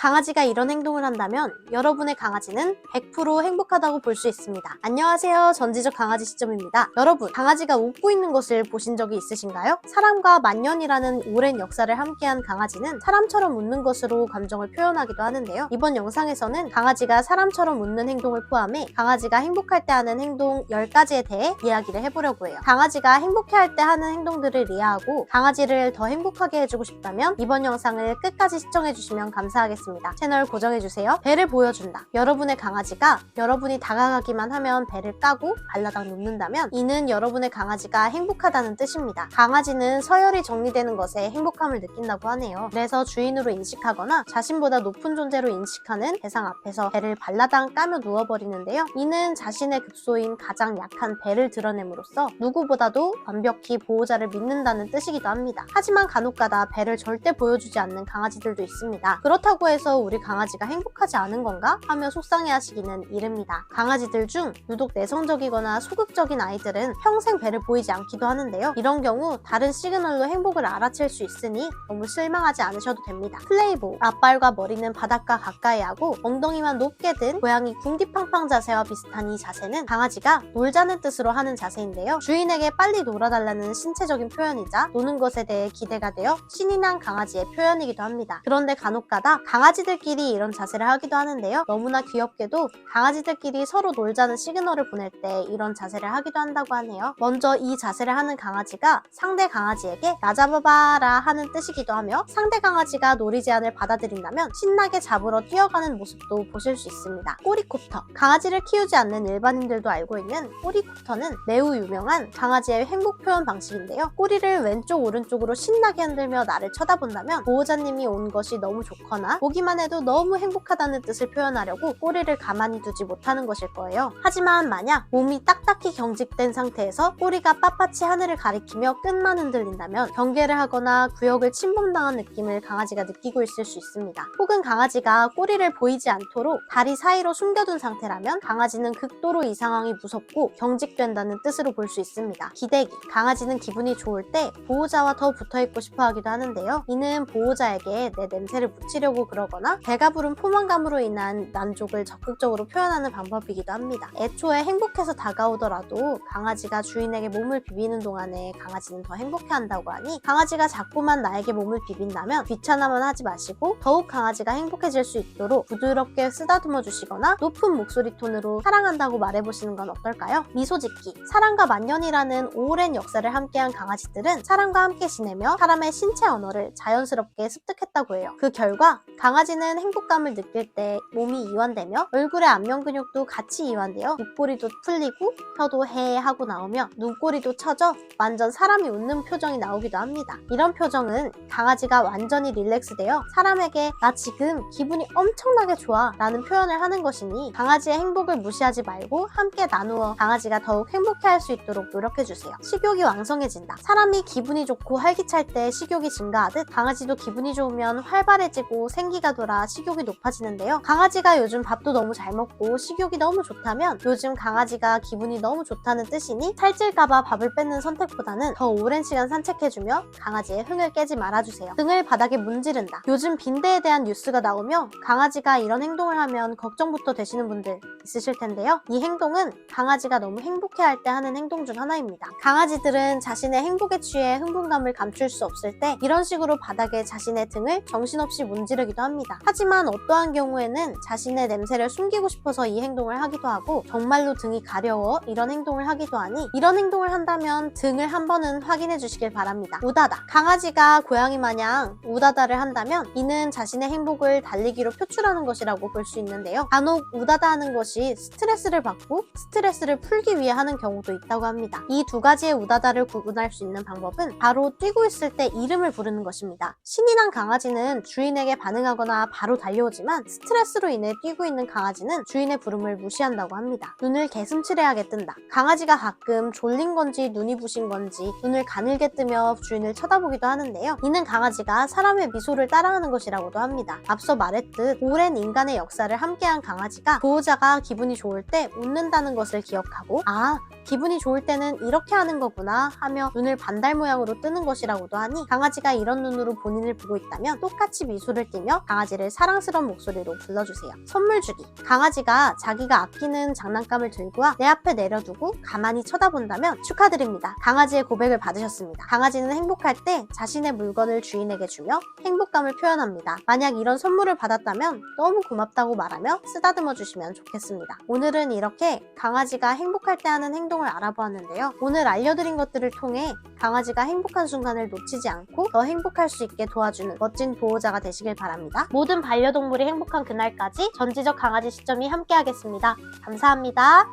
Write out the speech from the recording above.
강아지가 이런 행동을 한다면 여러분의 강아지는 100% 행복하다고 볼 수 있습니다. 안녕하세요. 전지적 강아지 시점입니다. 여러분, 강아지가 웃고 있는 것을 보신 적이 있으신가요? 사람과 만년이라는 오랜 역사를 함께한 강아지는 사람처럼 웃는 것으로 감정을 표현하기도 하는데요. 이번 영상에서는 강아지가 사람처럼 웃는 행동을 포함해 강아지가 행복할 때 하는 행동 10가지에 대해 이야기를 해보려고 해요. 강아지가 행복해할 때 하는 행동들을 이해하고 강아지를 더 행복하게 해주고 싶다면 이번 영상을 끝까지 시청해주시면 감사하겠습니다. 채널 고정해주세요. 배를 보여준다. 여러분의 강아지가 여러분이 다가가기만 하면 배를 까고 발라당 눕는다면 이는 여러분의 강아지가 행복하다는 뜻입니다. 강아지는 서열이 정리되는 것에 행복함을 느낀다고 하네요. 그래서 주인으로 인식하거나 자신보다 높은 존재로 인식하는 대상 앞에서 배를 발라당 까며 누워버리는데요. 이는 자신의 급소인 가장 약한 배를 드러냄으로써 누구보다도 완벽히 보호자를 믿는다는 뜻이기도 합니다. 하지만 간혹가다 배를 절대 보여주지 않는 강아지들도 있습니다. 그렇다고 해서 우리 강아지가 행복하지 않은 건가? 하며 속상해하시기는 이릅니다. 강아지들 중 유독 내성적이거나 소극적인 아이들은 평생 배를 보이지 않기도 하는데요. 이런 경우 다른 시그널로 행복을 알아챌 수 있으니 너무 실망하지 않으셔도 됩니다. 플레이보, 앞발과 머리는 바닥과 가까이 하고 엉덩이만 높게 든 고양이 궁디팡팡 자세와 비슷한 이 자세는 강아지가 놀자는 뜻으로 하는 자세인데요. 주인에게 빨리 놀아달라는 신체적인 표현이자 노는 것에 대해 기대가 되어 신이 난 강아지의 표현이기도 합니다. 그런데 간혹가다 강아지들끼리 이런 자세를 하기도 하는데요. 너무나 귀엽게도 강아지들끼리 서로 놀자는 시그널을 보낼 때 이런 자세를 하기도 한다고 하네요. 먼저 이 자세를 하는 강아지가 상대 강아지에게 나 잡아봐라 하는 뜻이기도 하며 상대 강아지가 놀이 제안을 받아들인다면 신나게 잡으러 뛰어가는 모습도 보실 수 있습니다. 꼬리콥터, 강아지를 키우지 않는 일반인들도 알고 있는 꼬리콥터는 매우 유명한 강아지의 행복 표현 방식인데요. 꼬리를 왼쪽 오른쪽으로 신나게 흔들며 나를 쳐다본다면 보호자님이 온 것이 너무 좋거나 보기만 해도 너무 행복하다는 뜻을 표현하려고 꼬리를 가만히 두지 못하는 것일 거예요. 하지만 만약 몸이 딱딱히 경직된 상태에서 꼬리가 빳빳이 하늘을 가리키며 끝만 흔들린다면 경계를 하거나 구역을 침범당한 느낌을 강아지가 느끼고 있을 수 있습니다. 혹은 강아지가 꼬리를 보이지 않도록 다리 사이로 숨겨둔 상태라면 강아지는 극도로 이 상황이 무섭고 경직된다는 뜻으로 볼 수 있습니다. 기대기, 강아지는 기분이 좋을 때 보호자와 더 붙어있고 싶어 하기도 하는데요. 이는 보호자에게 내 냄새를 묻히려고 그러거나 배가 부른 포만감으로 인한 만족을 적극적으로 표현하는 방법이기도 합니다. 애초에 행복해서 다가오더라도 강아지가 주인에게 몸을 비비는 동안에 강아지는 더 행복해한다고 하니 강아지가 자꾸만 나에게 몸을 비빈다면 귀찮아만 하지 마시고 더욱 강아지가 행복해질 수 있도록 부드럽게 쓰다듬어 주시거나 높은 목소리 톤으로 사랑한다고 말해보시는 건 어떨까요? 미소 짓기, 사랑과 만년이라는 오랜 역사를 함께한 강아지들은 사람과 함께 지내며 사람의 신체 언어를 자연스럽게 습득했다고 해요. 그 결과 강아지는 행복감을 느낄 때 몸이 이완되며 얼굴의 안면 근육도 같이 이완되어 입꼬리도 풀리고 혀도 해 하고 나오며 눈꼬리도 처져 완전 사람이 웃는 표정이 나오기도 합니다. 이런 표정은 강아지가 완전히 릴렉스되어 사람에게 나 지금 기분이 엄청나게 좋아 라는 표현을 하는 것이니 강아지의 행복을 무시하지 말고 함께 나누어 강아지가 더욱 행복해할 수 있도록 노력해주세요. 식욕이 왕성해진다. 사람이 기분이 좋고 활기찰 때 식욕이 증가하듯 강아지도 기분이 좋으면 활발해지고 생기가 돌아 식욕이 높아지는데요. 강아지가 요즘 밥도 너무 잘 먹고 식욕이 너무 좋다면 요즘 강아지가 기분이 너무 좋다는 뜻이니 살찔까봐 밥을 뺏는 선택보다는 더 오랜 시간 산책해주며 강아지의 흥을 깨지 말아주세요. 등을 바닥에 문지른다. 요즘 빈대에 대한 뉴스가 나오며 강아지가 이런 행동을 하면 걱정부터 되시는 분들 있으실 텐데요. 이 행동은 강아지가 너무 행복해할 때 하는 행동 중 하나입니다. 강아지들은 자신의 행복에 취해 흥분감을 감출 수 없을 때 이런 식으로 바닥에 자신의 등을 정신없이 문지르기도 합니다. 하지만 어떠한 경우에는 자신의 냄새를 숨기고 싶어서 이 행동을 하기도 하고 정말로 등이 가려워 이런 행동을 하기도 하니 이런 행동을 한다면 등을 한 번은 확인해 주시길 바랍니다. 우다다, 강아지가 고양이 마냥 우다다를 한다면 이는 자신의 행복을 달리기로 표출하는 것이라고 볼 수 있는데요. 간혹 우다다 하는 것이 스트레스를 받고 스트레스를 풀기 위해 하는 경우도 있다고 합니다. 이 두 가지의 우다다를 구분할 수 있는 방법은 바로 뛰고 있을 때 이름을 부르는 것입니다. 신이 난 강아지는 주인에게 반응하거나 바로 달려오지만 스트레스로 인해 뛰고 있는 강아지는 주인의 부름을 무시한다고 합니다. 눈을 개슴츠레하게 뜬다. 강아지가 가끔 졸린 건지 눈이 부신 건지 눈을 가늘게 뜨며 주인을 쳐다보기도 하는데요. 이는 강아지가 사람의 미소를 따라하는 것이라고도 합니다. 앞서 말했듯 오랜 인간의 역사를 함께한 강아지가 보호자가 기분이 좋을 때 웃는다는 것을 기억하고 기분이 좋을 때는 이렇게 하는 거구나 하며 눈을 반달 모양으로 뜨는 것이라고도 하니 강아지가 이런 눈으로 본인을 보고 있다면 똑같이 미소를 띠며 강아지를 사랑스러운 목소리로 불러주세요. 선물 주기. 강아지가 자기가 아끼는 장난감을 들고 와 내 앞에 내려두고 가만히 쳐다본다면 축하드립니다. 강아지의 고백을 받으셨습니다. 강아지는 행복할 때 자신의 물건을 주인에게 주며 행복감을 표현합니다. 만약 이런 선물을 받았다면 너무 고맙다고 말하며 쓰다듬어 주시면 좋겠습니다. 오늘은 이렇게 강아지가 행복할 때 하는 행동을 알아보았는데요. 오늘 알려드린 것들을 통해 강아지가 행복한 순간을 놓치지 않고 더 행복할 수 있게 도와주는 멋진 보호자가 되시길 바랍니다. 모든 반려동물이 행복한 그날까지 전지적 강아지 시점이 함께하겠습니다. 감사합니다.